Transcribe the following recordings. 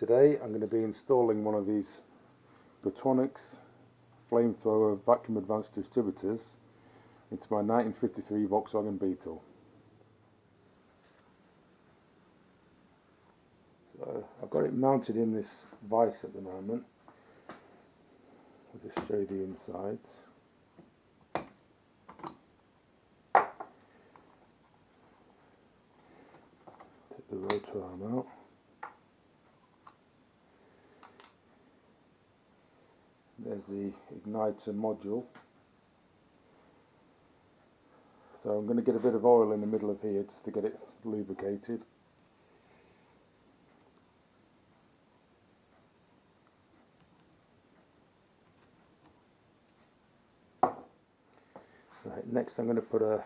Today I'm going to be installing one of these Pertronix flamethrower vacuum advanced distributors into my 1953 Volkswagen Beetle. So I've got it mounted in this vise at the moment. I'll just show you the insides. Take the rotor arm out. There's the igniter module. So I'm going to get a bit of oil in the middle of here just to get it lubricated. Right, next I'm going to put a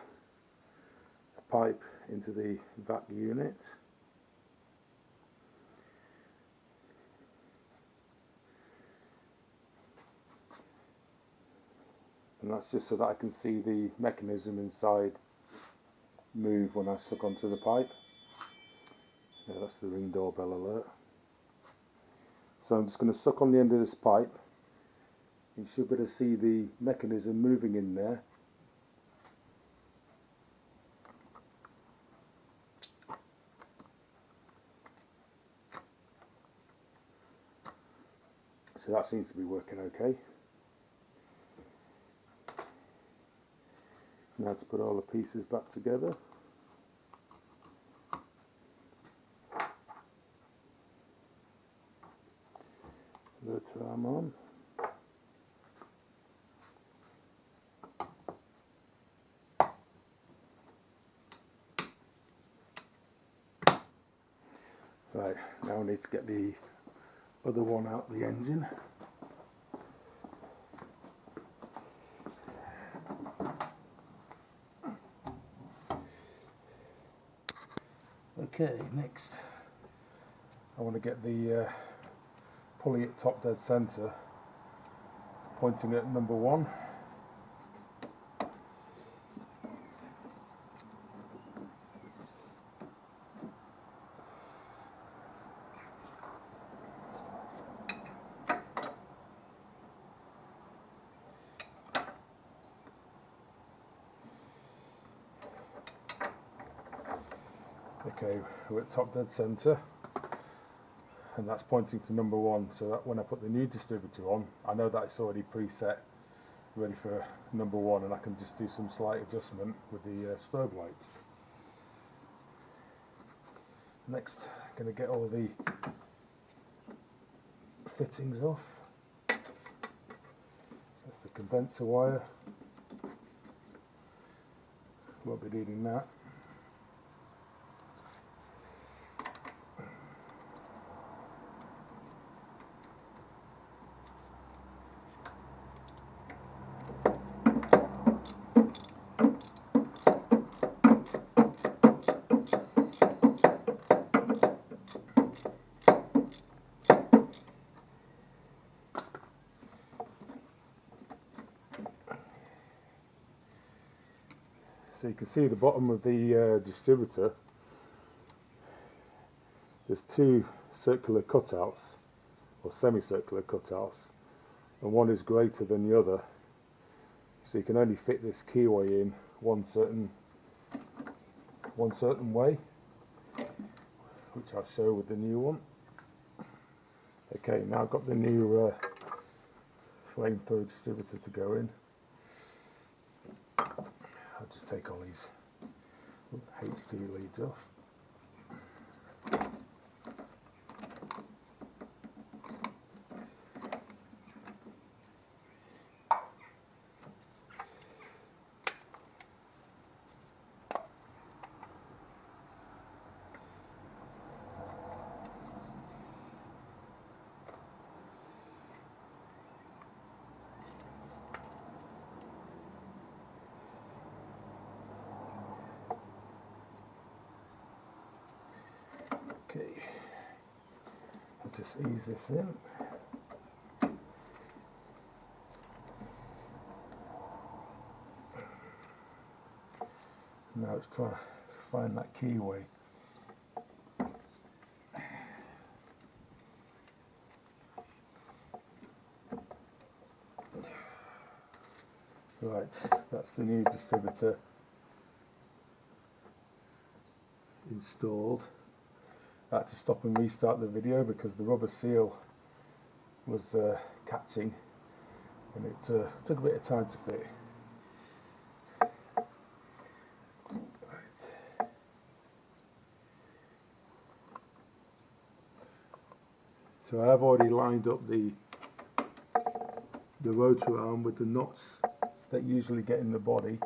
pipe into the vac unit. And that's just so that I can see the mechanism inside move when I suck onto the pipe. Yeah, that's the Ring doorbell alert. So I'm just going to suck on the end of this pipe. You should be able to see the mechanism moving in there. So that seems to be working okay. Now to put all the pieces back together. Rotor arm on. Right, now I need to get the other one out of the engine. Okay, next I want to get the pulley at top dead centre, pointing at number 1. Okay, we're at top dead centre, and that's pointing to number 1, so that when I put the new distributor on, I know that it's already preset, ready for number 1, and I can just do some slight adjustment with the strobe lights. Next, I'm going to get all the fittings off. That's the condenser wire, won't be needing that. So you can see the bottom of the distributor, there's 2 circular cutouts, or semicircular cutouts, and one is greater than the other, so you can only fit this keyway in one certain way, which I'll show with the new one. Okay, now I've got the new flamethrower distributor to go in. I'll just take all these HD leads off. Okay, I'll just ease this in. Now it's trying to find that keyway. Right, that's the new distributor installed. I had to stop and restart the video because the rubber seal was catching, and it took a bit of time to fit. Right. So I have already lined up the rotor arm with the nuts that usually get in the body.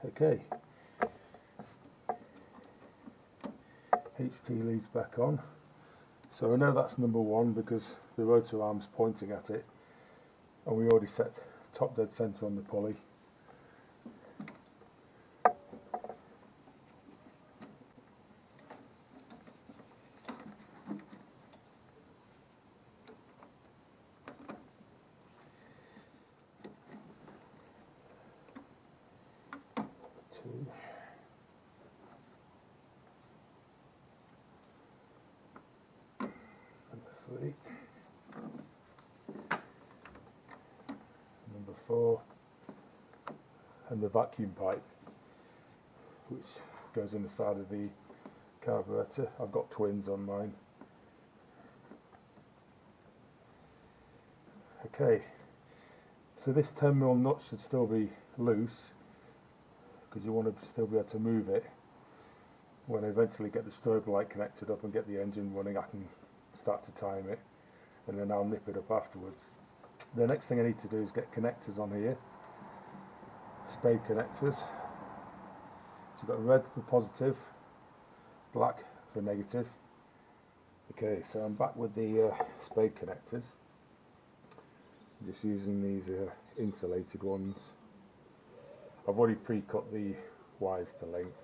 Okay, HT leads back on. So I know that's number one because the rotor arm's pointing at it, and we already set top dead center on the pulley. Number 3, number 4, and the vacuum pipe, which goes in the side of the carburetor. I've got twins on mine. Okay, so this 10mm nut should still be loose because you want to still be able to move it. When I eventually get the strobe light connected up and get the engine running, I can start to time it, and then I'll nip it up afterwards. The next thing I need to do is get connectors on here, spade connectors. So you've got red for positive, black for negative. Okay, so I'm back with the spade connectors. I'm just using these insulated ones. I've already pre-cut the wires to length.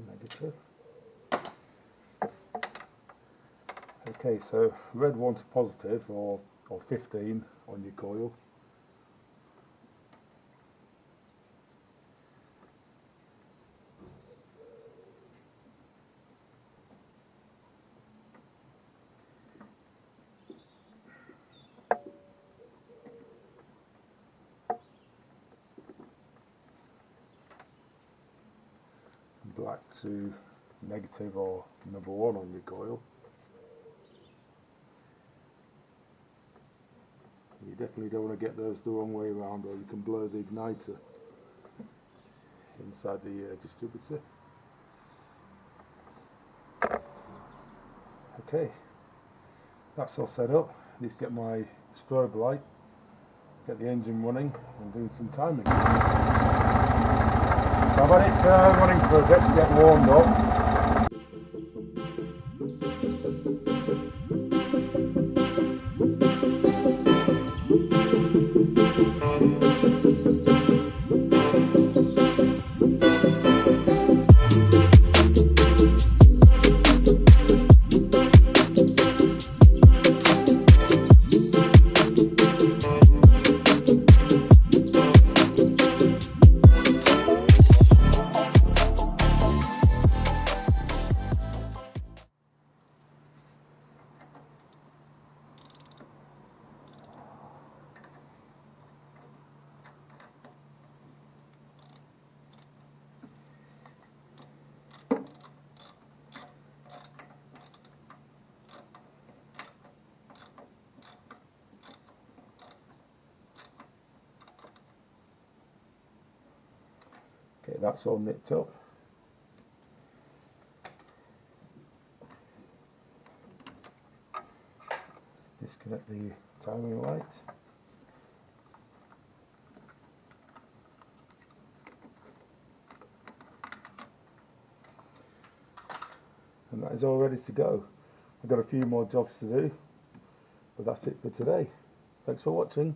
Negative. Okay, so red 1 to positive, or 15 on your coil. Black to negative, or number 1 on your coil. You definitely don't want to get those the wrong way around, or you can blow the igniter inside the distributor. Okay, that's all set up. I need to get my strobe light, get the engine running, and do some timing. I've had it running for a bit to get warmed up. Okay, that's all nipped up. Disconnect the timing light. And that is all ready to go. I've got a few more jobs to do, but that's it for today. Thanks for watching.